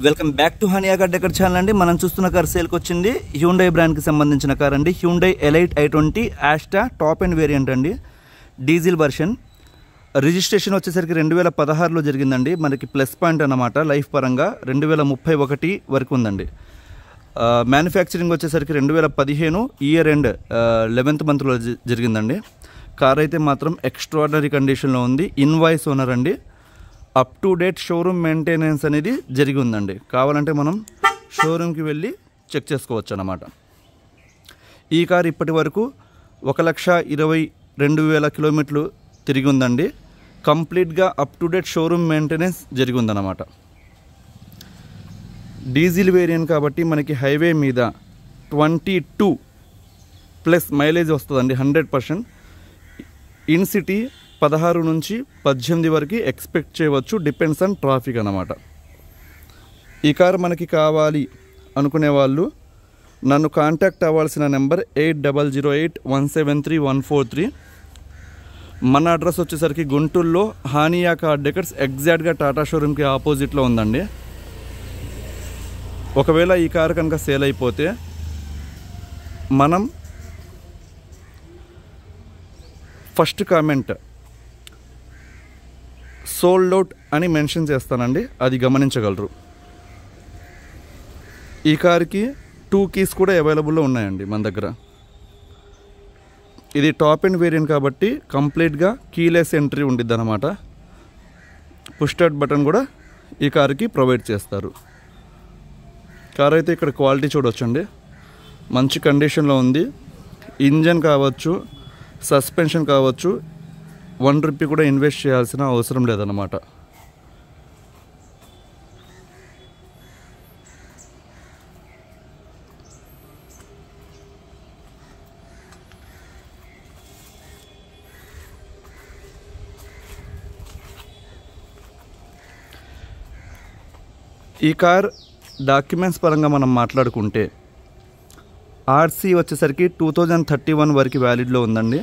Welcome back to honey agar decor channel అండి. మనం చూస్తున్న కార్ సేల్కి వచ్చింది హ్యూండై బ్రాండ్కి సంబంధించిన కార్ అండి. Hyundai elite i20 Asta top and variant అండి, డీజిల్ వర్షన్. రిజిస్ట్రేషన్ వచ్చేసరికి 2016లో జరిగిందండి. మనకి ప్లస్ పాయింట్ అన్నమాట. లైఫ్ పరంగా 2031 వరకు ఉందండి. మ్యానుఫ్యాక్చరింగ్ వచ్చేసరికి 2015 ఇయర్ ఎండ్ 11th మంత్లో జరిగిందండి. కార్ అయితే మాత్రం ఎక్స్ట్రాడినరీ కండిషన్లో ఉంది. ఇన్వాయిస్ ఓనర్ అండి. Up to date showroom maintenance అనేది జరిగి ఉందండి. కావాలంటే మనం షోరూమ్కి వెళ్ళి చెక్ చేసుకోవచ్చు అన్నమాట. ఈ కార్ ఇప్పటి వరకు 1,22,000 కిలోమీటర్లు తిరిగి ఉందండి. కంప్లీట్గా up to date showroom maintenance జరిగి ఉందన్నమాట. డీజిల్ వేరియంట్ కాబట్టి మనకి హైవే మీద 22+ మైలేజ్ వస్తుందండి. 100%. ఇన్ సిటీ 16 నుంచి 18 వరకు ఎక్స్పెక్ట్ చేయవచ్చు. డిపెండ్స్ ఆన్ ట్రాఫిక్ అన్నమాట. ఈ కార్ మనకి కావాలి అనుకునే వాళ్ళు నన్ను కాంటాక్ట్ అవ్వాల్సిన నెంబర్ 8008173143. మన అడ్రస్ వచ్చేసరికి గుంటూరులో హానియా కార్ డెకర్స్ ఎగ్జాక్ట్గా టాటా షోరూమ్కి ఆపోజిట్లో ఉందండి. ఒకవేళ ఈ కార్ కనుక సేల్ అయిపోతే మనం ఫస్ట్ కామెంట్ సోల్డ్ అవుట్ అని మెన్షన్ చేస్తానండి, అది గమనించగలరు. ఈ కార్కి 2 కీస్ కూడా అవైలబుల్లో ఉన్నాయండి మన దగ్గర. ఇది టాప్ అండ్ వేరియంట్ కాబట్టి కంప్లీట్గా కీలెస్ ఎంట్రీ ఉండిద్ది అన్నమాట. పుష్ స్టార్ట్ బటన్ కూడా ఈ కార్కి ప్రొవైడ్ చేస్తారు. కార్ అయితే ఇక్కడ క్వాలిటీ చూడొచ్చండి, మంచి కండిషన్లో ఉంది. ఇంజన్ కావచ్చు, సస్పెన్షన్ కావచ్చు, 1 రూపీ కూడా ఇన్వెస్ట్ చేయాల్సిన అవసరం లేదన్నమాట. ఈ కార్ డాక్యుమెంట్స్ పరంగా మనం మాట్లాడుకుంటే ఆర్సీ వచ్చేసరికి 2031 వరకు వ్యాలిడ్లో ఉందండి.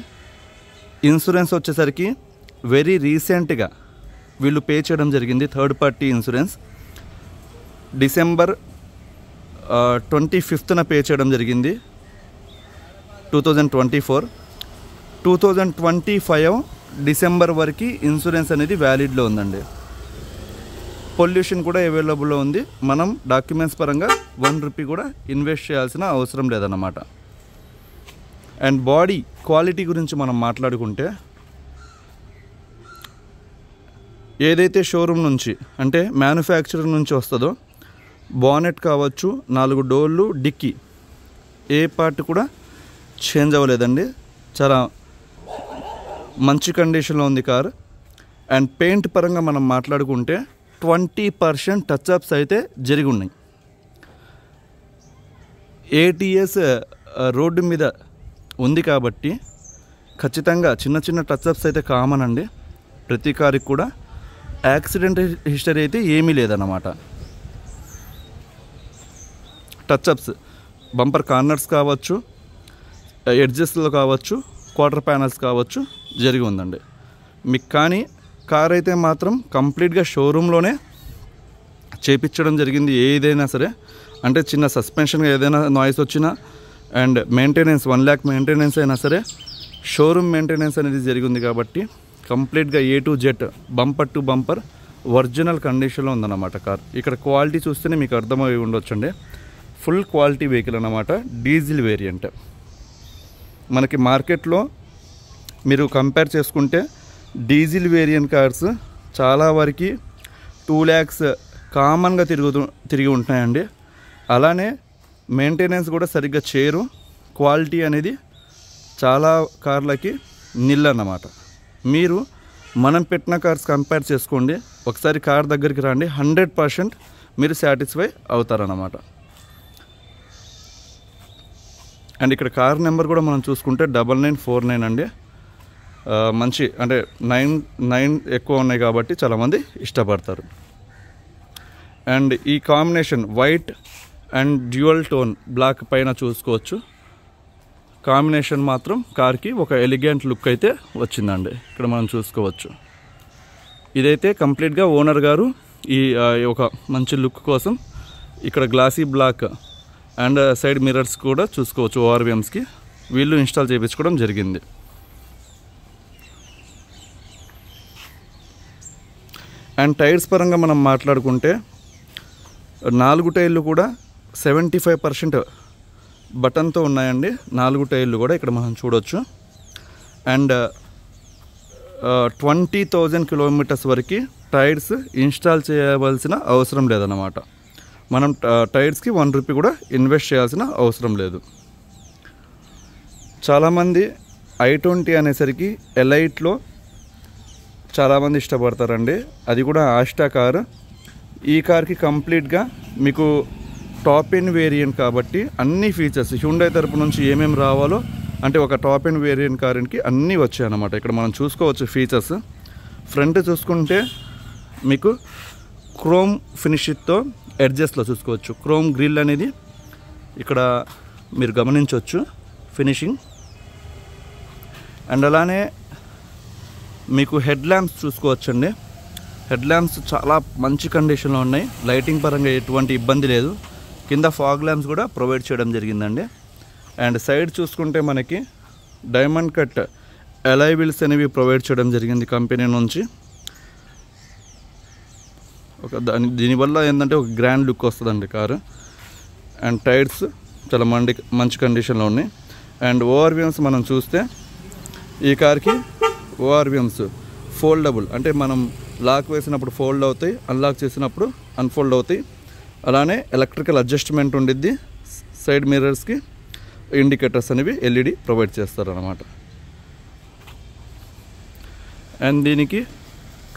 ఇన్సూరెన్స్ వచ్చేసరికి వెరీ రీసెంట్గా వీళ్ళు పే చేయడం జరిగింది. థర్డ్ పార్టీ ఇన్సూరెన్స్ డిసెంబర్ 25న పే చేయడం జరిగింది. 2024 2025 డిసెంబర్ వరకు ఇన్సూరెన్స్ అనేది వ్యాలిడ్లో ఉందండి. పొల్యూషన్ కూడా అవైలబుల్లో ఉంది. మనం డాక్యుమెంట్స్ పరంగా 1 రూపీ కూడా ఇన్వెస్ట్ చేయాల్సిన అవసరం లేదన్నమాట. అండ్ బాడీ క్వాలిటీ గురించి మనం మాట్లాడుకుంటే ఏదైతే షోరూమ్ నుంచి అంటే మ్యానుఫ్యాక్చరర్ నుంచి వస్తుందో బానెట్ కావచ్చు, 4 డోర్లు, డిక్కీ ఏ పార్ట్ కూడా చేంజ్ అవ్వలేదండి. చాలా మంచి కండిషన్లో ఉంది కార్. అండ్ పెయింట్ పరంగా మనం మాట్లాడుకుంటే 20% టచ్అప్స్ అయితే జరిగి ఉన్నాయి. ATS రోడ్డు మీద ఉంది కాబట్టి ఖచ్చితంగా చిన్న చిన్న టచ్అప్స్ అయితే కామన్ అండి. ప్రతి కారుకి కూడా యాక్సిడెంట్ హిస్టరీ అయితే ఏమీ లేదన్నమాట. టచ్అప్స్ బంపర్ కార్నర్స్ కావచ్చు, ఎడ్జెస్లో కావచ్చు, క్వార్టర్ ప్యానల్స్ కావచ్చు జరిగి ఉందండి మీకు. కానీ కార్ అయితే మాత్రం కంప్లీట్గా షోరూంలోనే చేపించడం జరిగింది. ఏదైనా సరే అంటే చిన్న సస్పెన్షన్గా ఏదైనా నాయిస్ వచ్చినా అండ్ మెయింటెనెన్స్ 1 lakh మెయింటెనెన్స్ అయినా సరే షోరూమ్ మెయింటెనెన్స్ అనేది జరిగింది కాబట్టి కంప్లీట్గా A to Z bumper to bumper original కండిషన్లో ఉందన్నమాట కార్. ఇక్కడ క్వాలిటీ చూస్తేనే మీకు అర్థమై ఉండొచ్చండి. ఫుల్ క్వాలిటీ వెహికల్ అన్నమాట. డీజిల్ వేరియంట్ మనకి మార్కెట్లో మీరు కంపేర్ చేసుకుంటే డీజిల్ వేరియంట్ కార్స్ చాలా వరకు 2 lakhs కామన్గా తిరిగి ఉంటున్నాయండి. అలానే మెయింటెనెన్స్ కూడా సరిగ్గా చేయరు. క్వాలిటీ అనేది చాలా కార్లకి నిల్ అన్నమాట. మీరు మనం పెట్టిన కార్స్ కంపేర్ చేసుకోండి, ఒకసారి కార్ దగ్గరికి రండి, 100% మీరు సాటిస్ఫై అవుతారన్నమాట. అండ్ ఇక్కడ కార్ నెంబర్ కూడా మనం చూసుకుంటే 9949 అండి. మంచి అంటే 9 ఎక్కువ ఉన్నాయి కాబట్టి చాలామంది ఇష్టపడతారు. అండ్ ఈ combination white and dual tone black పైన చూసుకోవచ్చు. కాంబినేషన్ మాత్రం కార్కి ఒక ఎలిగెంట్ లుక్ అయితే వచ్చిందండి. ఇక్కడ మనం చూసుకోవచ్చు. ఇదైతే కంప్లీట్గా ఓనర్ గారు ఈ ఒక మంచి లుక్ కోసం ఇక్కడ glossy black and side mirrors కూడా చూసుకోవచ్చు. ఓఆర్విఎమ్స్కి వీళ్ళు ఇన్స్టాల్ చేయించుకోవడం జరిగింది. అండ్ టైర్స్ పరంగా మనం మాట్లాడుకుంటే 4 టైర్లు కూడా 75% బటన్తో ఉన్నాయండి. 4 టైర్లు కూడా ఇక్కడ మనం చూడవచ్చు. అండ్ 20,000 కిలోమీటర్స్ వరకు టైర్స్ ఇన్స్టాల్ చేయవలసిన అవసరం లేదన్నమాట. మనం టైర్స్కి 1 రూపీ కూడా ఇన్వెస్ట్ చేయాల్సిన అవసరం లేదు. చాలామంది i20 అనేసరికి ఎలైట్లో చాలామంది ఇష్టపడతారండి. అది కూడా ఆస్టా కారు. ఈ కార్కి కంప్లీట్గా మీకు టాప్ ఎండ్ వేరియంట్ కాబట్టి అన్ని ఫీచర్స్ హ్యుండై తరపు నుంచి ఏమేమి రావాలో అంటే ఒక టాప్ ఎండ్ వేరియంట్ కారుకి అన్నీ వచ్చాయి అన్నమాట. ఇక్కడ మనం చూసుకోవచ్చు ఫీచర్స్. ఫ్రంట్ చూసుకుంటే మీకు క్రోమ్ ఫినిష్తో ఎడ్జెస్లో చూసుకోవచ్చు. క్రోమ్ గ్రిల్ అనేది ఇక్కడ మీరు గమనించవచ్చు ఫినిషింగ్. అండ్ అలానే మీకు హెడ్ ల్యాంప్స్ చూసుకోవచ్చండి. హెడ్ ల్యాంప్స్ చాలా మంచి కండిషన్లో ఉన్నాయి. లైటింగ్ పరంగా ఎటువంటి ఇబ్బంది లేదు. కింద ఫాగ్ ల్యాంప్స్ కూడా ప్రొవైడ్ చేయడం జరిగిందండి. అండ్ సైడ్ చూసుకుంటే మనకి డైమండ్ కట్ అలాయ్ వీల్స్ అనేవి ప్రొవైడ్ చేయడం జరిగింది కంపెనీ నుంచి. దీనివల్ల ఏంటంటే ఒక గ్రాండ్ లుక్ వస్తుందండి కారు. అండ్ టైర్స్ చాలా మంచి కండిషన్లో ఉన్నాయి. అండ్ ఓఆర్విఎమ్స్ మనం చూస్తే ఈ కార్కి ఓఆర్విఎమ్స్ ఫోల్డబుల్, అంటే మనం లాక్ వేసినప్పుడు ఫోల్డ్ అవుతాయి, అన్లాక్ చేసినప్పుడు అన్ఫోల్డ్ అవుతాయి. అలానే ఎలక్ట్రికల్ అడ్జస్ట్మెంట్ ఉండిద్ది. సైడ్ మిర్రర్స్కి ఇండికేటర్స్ అనేవి ఎల్ఈడి ప్రొవైడ్ చేస్తారన్నమాట. అండ్ దీనికి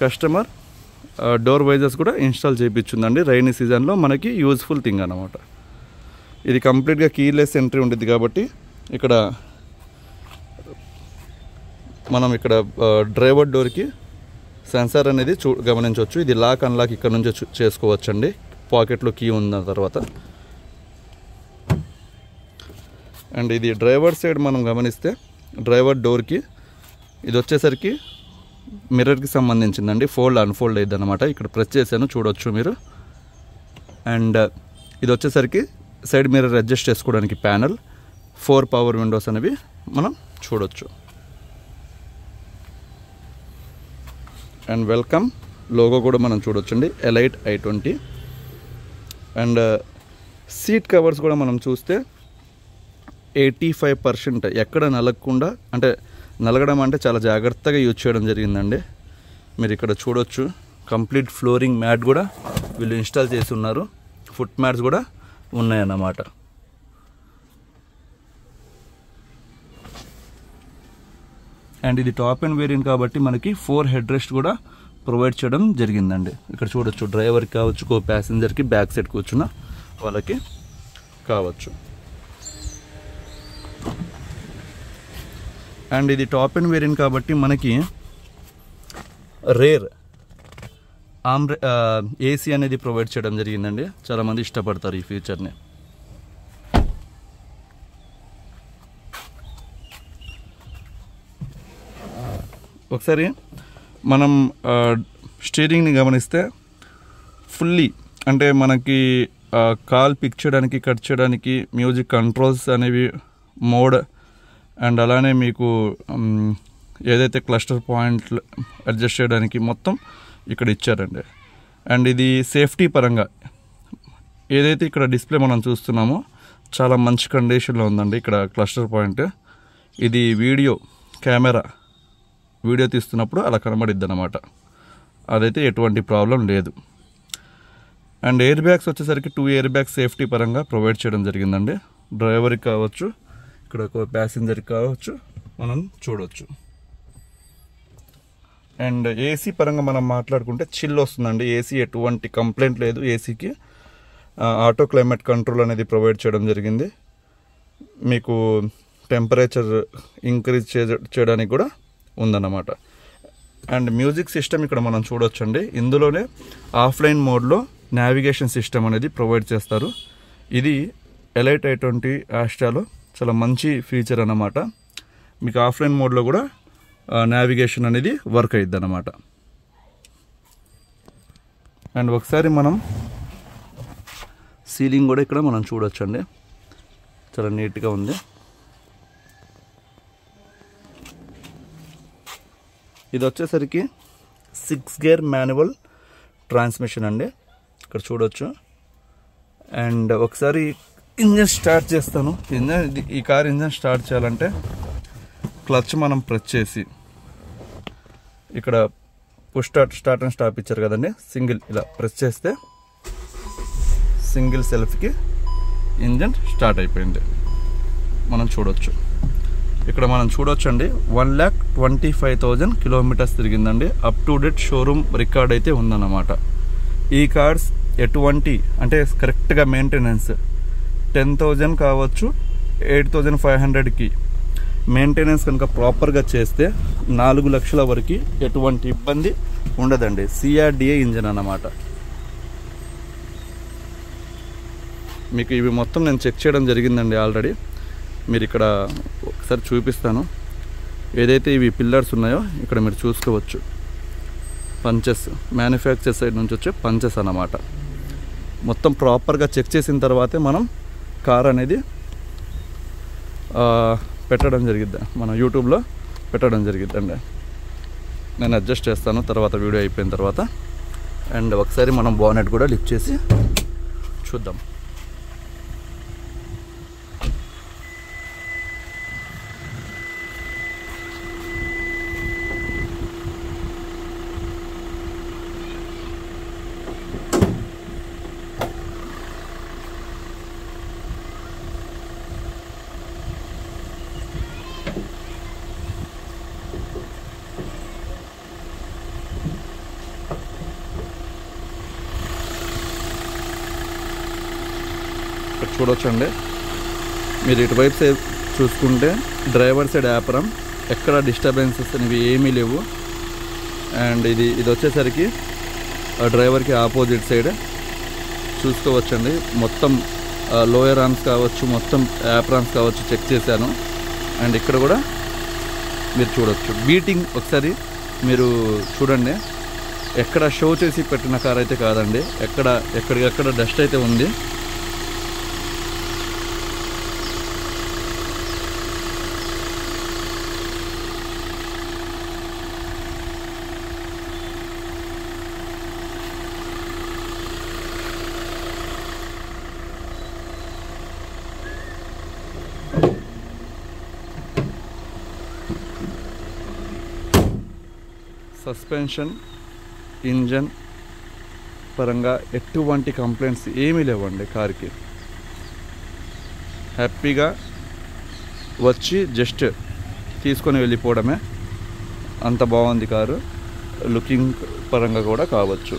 కస్టమర్ డోర్ వైజర్స్ కూడా ఇన్స్టాల్ చేయించుందండి. రైనీ సీజన్లో మనకి యూజ్ఫుల్ థింగ్ అన్నమాట. ఇది కంప్లీట్గా కీలెస్ ఎంట్రీ ఉంటుంది కాబట్టి ఇక్కడ మనం ఇక్కడ డ్రైవర్ డోర్కి సెన్సార్ అనేది గమనించవచ్చు. ఇది లాక్ అన్లాక్ ఇక్కడ నుంచి చేసుకోవచ్చండి. పాకెట్లో కీ ఉన్న తర్వాత. అండ్ ఇది డ్రైవర్ సైడ్ మనం గమనిస్తే డ్రైవర్ డోర్కి ఇది వచ్చేసరికి మిర్రర్కి సంబంధించిందండి. ఫోల్డ్ అన్ఫోల్డ్ అయ్యింది అనమాట. ఇక్కడ ప్రెస్ చేశాను చూడవచ్చు మీరు. అండ్ ఇది వచ్చేసరికి సైడ్ మిర్రర్ అడ్జస్ట్ చేసుకోవడానికి ప్యానల్. 4 పవర్ విండోస్ అనేవి మనం చూడవచ్చు. అండ్ వెల్కమ్ లోగో కూడా మనం చూడొచ్చండి, elite i20. And seat covers కూడా మనం చూస్తే 85% ఎక్కడ నలగకుండా, అంటే నలగడం అంటే చాలా జాగ్రత్తగా యూజ్ చేయడం జరిగిందండి. మీరు ఇక్కడ చూడొచ్చు కంప్లీట్ ఫ్లోరింగ్ మ్యాట్ కూడా వీళ్ళు ఇన్స్టాల్ చేసి ఉన్నారు. ఫుట్ మ్యాట్స్ కూడా ఉన్నాయన్నమాట. అండ్ ఇది టాప్ అండ్ వేరియంట్ కాబట్టి మనకి 4 హెడ్ రెస్ట్ కూడా ప్రొవైడ్ చేయడం జరిగిందండి. ఇక్కడ చూడొచ్చు డ్రైవర్కి కావచ్చు, కో ప్యాసింజర్కి బ్యాక్ సైడ్ కూర్చున్న వాళ్ళకి కావచ్చు. అండ్ ఇది టాప్ అండ్ వేరియంట్ కాబట్టి మనకి రేర్ ఏసీ అనేది ప్రొవైడ్ చేయడం జరిగిందండి. చాలామంది ఇష్టపడతారు ఈ ఫీచర్ని. ఒకసారి మనం స్టీరింగ్ని గమనిస్తే ఫుల్లీ, అంటే మనకి కాల్ పిక్ చేయడానికి, కట్ చేయడానికి మ్యూజిక్ కంట్రోల్స్ అనేవి మోడ్, అండ్ అలానే మీకు ఏదైతే క్లస్టర్ పాయింట్లు అడ్జస్ట్ చేయడానికి మొత్తం ఇక్కడ ఇచ్చారండి. అండ్ ఇది సేఫ్టీ పరంగా ఏదైతే ఇక్కడ డిస్ప్లే మనం చూస్తున్నామో చాలా మంచి కండిషన్లో ఉందండి. ఇక్కడ క్లస్టర్ పాయింట్ ఇది కెమెరా వీడియో తీస్తున్నప్పుడు అలా కనబడిద్ది అన్నమాట. అదైతే ఎటువంటి ప్రాబ్లం లేదు. అండ్ ఎయిర్ బ్యాగ్స్ వచ్చేసరికి 2 ఎయిర్ బ్యాగ్స్ సేఫ్టీ పరంగా ప్రొవైడ్ చేయడం జరిగిందండి. డ్రైవర్కి కావచ్చు, ఇక్కడ ఒక ప్యాసింజర్కి కావచ్చు మనం చూడవచ్చు. అండ్ ఏసీ పరంగా మనం మాట్లాడుకుంటే చిల్ వస్తుందండి. ఏసీ ఎటువంటి కంప్లైంట్ లేదు. ఏసీకి ఆటో క్లైమేట్ కంట్రోల్ అనేది ప్రొవైడ్ చేయడం జరిగింది. మీకు టెంపరేచర్ ఇంక్రీజ్ చేయడానికి కూడా ఉందన్నమాట. అండ్ మ్యూజిక్ సిస్టమ్ ఇక్కడ మనం చూడొచ్చండి. ఇందులోనే ఆఫ్లైన్ మోడ్లో నావిగేషన్ సిస్టమ్ అనేది ప్రొవైడ్ చేస్తారు. ఇది ఎలైట్ i20 ఆస్ట్రాలో చాలా మంచి ఫీచర్ అన్నమాట. మీకు ఆఫ్లైన్ మోడ్లో కూడా నావిగేషన్ అనేది వర్క్ అయ్యిద్ది అన్నమాట. అండ్ ఒకసారి మనం సీలింగ్ కూడా ఇక్కడ మనం చూడొచ్చు అండి, చాలా నీట్గా ఉంది. ఇది వచ్చేసరికి 6 గేర్ మాన్యువల్ ట్రాన్స్మిషన్ అండి, ఇక్కడ చూడొచ్చు. అండ్ ఒకసారి ఇంజన్ స్టార్ట్ చేస్తాను. ఈ కార్ ఇంజన్ స్టార్ట్ చేయాలంటే క్లచ్ మనం ప్రెస్ చేసి ఇక్కడ పుష్ స్టార్ట్ అండ్ స్టాప్ ఇచ్చారు కదండి, సింగిల్ ఇలా ప్రెస్ చేస్తే సింగిల్ సెల్ఫ్కి ఇంజన్ స్టార్ట్ అయిపోయింది. మనం చూడొచ్చు, ఇక్కడ మనం చూడొచ్చండి 1,25,000 కిలోమీటర్స్ తిరిగిందండి. Up to date showroom record అయితే ఉందన్నమాట. ఈ కార్స్ ఎటువంటి అంటే కరెక్ట్గా మెయింటెనెన్స్ 10,000 కావచ్చు 8,500కి మెయింటెనెన్స్ కనుక ప్రాపర్గా చేస్తే 4 లక్షల వరకు ఎటువంటి ఇబ్బంది ఉండదండి. CRDA ఇంజన్ అన్నమాట. మీకు ఇవి మొత్తం నేను చెక్ చేయడం జరిగిందండి ఆల్రెడీ. మీరు ఇక్కడ ఒకసారి చూపిస్తాను. ఏదైతే ఇవి పిల్లర్స్ ఉన్నాయో ఇక్కడ మీరు చూసుకోవచ్చు, పంచెస్ మ్యానుఫ్యాక్చర్ సైడ్ నుంచి వచ్చే పంచెస్ అన్నమాట. మొత్తం ప్రాపర్గా చెక్ చేసిన తర్వాతే మనం కార్ అనేది పెట్టడం జరిగిద్ది, మనం యూట్యూబ్లో పెట్టడం జరిగిద్దండి. నేను అడ్జస్ట్ చేస్తాను తర్వాత వీడియో అయిపోయిన తర్వాత. అండ్ ఒకసారి మనం బానెట్ కూడా లిఫ్ట్ చేసి చూద్దాం. ఇక్కడ చూడొచ్చండి, మీరు ఇటువైపు సైడ్ చూసుకుంటే డ్రైవర్ సైడ్ యాపరం ఎక్కడ డిస్టర్బెన్సెస్ అనేవి ఏమీ లేవు. అండ్ ఇది వచ్చేసరికి డ్రైవర్కి ఆపోజిట్ సైడ్ చూసుకోవచ్చండి. మొత్తం లోయర్ ఆర్మ్స్ కావచ్చు, మొత్తం యాప్రామ్స్ కావచ్చు చెక్ చేశాను. అండ్ ఇక్కడ కూడా మీరు చూడొచ్చు బీటింగ్ ఒకసారి మీరు చూడండి. ఎక్కడ షో చేసి పెట్టిన కార్ అయితే కాదండి, ఎక్కడికక్కడ డస్ట్ అయితే ఉంది. సస్పెన్షన్ ఇంజన్ పరంగా ఎటువంటి కంప్లైంట్స్ ఏమీ లేవండి కార్కి. హ్యాపీగా వచ్చి జస్ట్ తీసుకొని వెళ్ళిపోవడమే, అంత బాగుంది కారు. లుకింగ్ పరంగా కూడా కావచ్చు.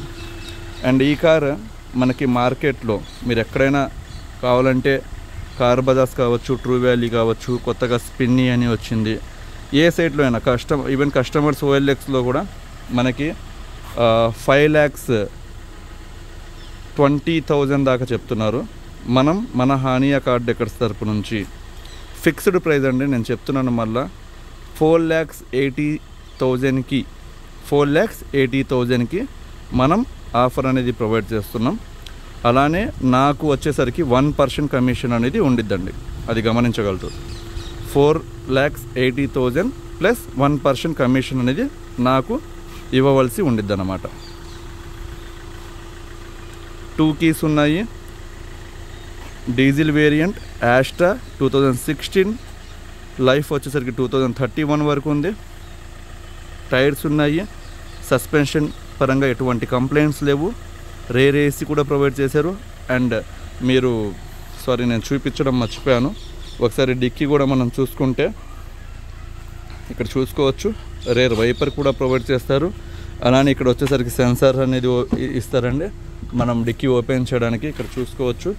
అండ్ ఈ కారు మనకి మార్కెట్లో మీరు ఎక్కడైనా కావాలంటే కార్ బజాజ్ కావచ్చు, ట్రూ వ్యాలీ కావచ్చు, కొత్తగా స్పిన్నీ అని వచ్చింది, ఏ సైట్లో అయినా ఈవెన్ కస్టమర్స్ OLXలో కూడా మనకి 5,20,000 దాకా చెప్తున్నారు. మనం మన హానియా కార్ డెకర్స్ తరపు నుంచి ఫిక్స్డ్ ప్రైస్ అండి, నేను చెప్తున్నాను మళ్ళా 4,80,000కి 4,80,000కి మనం ఆఫర్ అనేది ప్రొవైడ్ చేస్తున్నాం. అలానే నాకు వచ్చేసరికి 1% కమిషన్ అనేది ఉండిద్దండి, అది గమనించగలరు. 4,80,000 ప్లస్ 1% కమిషన్ అనేది నాకు ఇవ్వవలసి ఉండిద్ది అన్నమాట. 2 కీస్ ఉన్నాయి. డీజిల్ వేరియంట్ యాస్ట్రా 2016, లైఫ్ వచ్చేసరికి 2031 వరకు ఉంది. టైర్స్ ఉన్నాయి. సస్పెన్షన్ పరంగా ఎటువంటి కంప్లైంట్స్ లేవు. రేర్ ఏసీ కూడా ప్రొవైడ్ చేశారు. అండ్ మీరు నేను చూపించడం మర్చిపోయాను, ఒకసారి డిక్కీ కూడా మనం చూసుకుంటే ఇక్కడ చూసుకోవచ్చు, రేర్ వైపర్ కూడా ప్రొవైడ్ చేస్తారు. అలానే ఇక్కడ వచ్చేసరికి సెన్సార్ అనేది ఇస్తారండి మనం డిక్కీ ఓపెన్ చేయడానికి. ఇక్కడ చూసుకోవచ్చు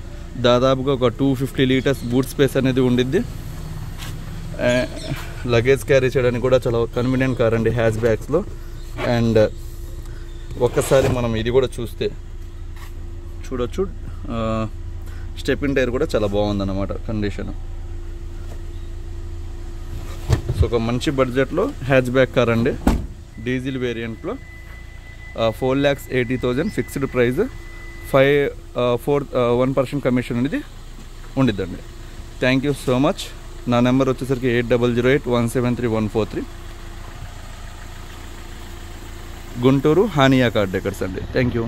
దాదాపుగా ఒక 250 లీటర్స్ బూట్ స్పేస్ అనేది ఉండిద్ది. లగేజ్ క్యారీ చేయడానికి కూడా చాలా కన్వీనియంట్ కార్ అండి హ్యాచ్ బ్యాగ్స్లో. అండ్ ఒక్కసారి మనం ఇది కూడా చూడొచ్చు, స్టెపిన్ టైర్ కూడా చాలా బాగుందన్నమాట కండిషన్. సో ఒక మంచి బడ్జెట్లో హ్యాచ్ బ్యాక్ కార్ అండి, డీజిల్ వేరియంట్లో 4,80,000 ఫిక్స్డ్ ప్రైస్, 1% కమిషన్ అనేది ఉండిద్దండి. Thank you so much. నా నెంబర్ వచ్చేసరికి 8008173143, గుంటూరు హానియా కార్ డెకర్స్ అండి. Thank you.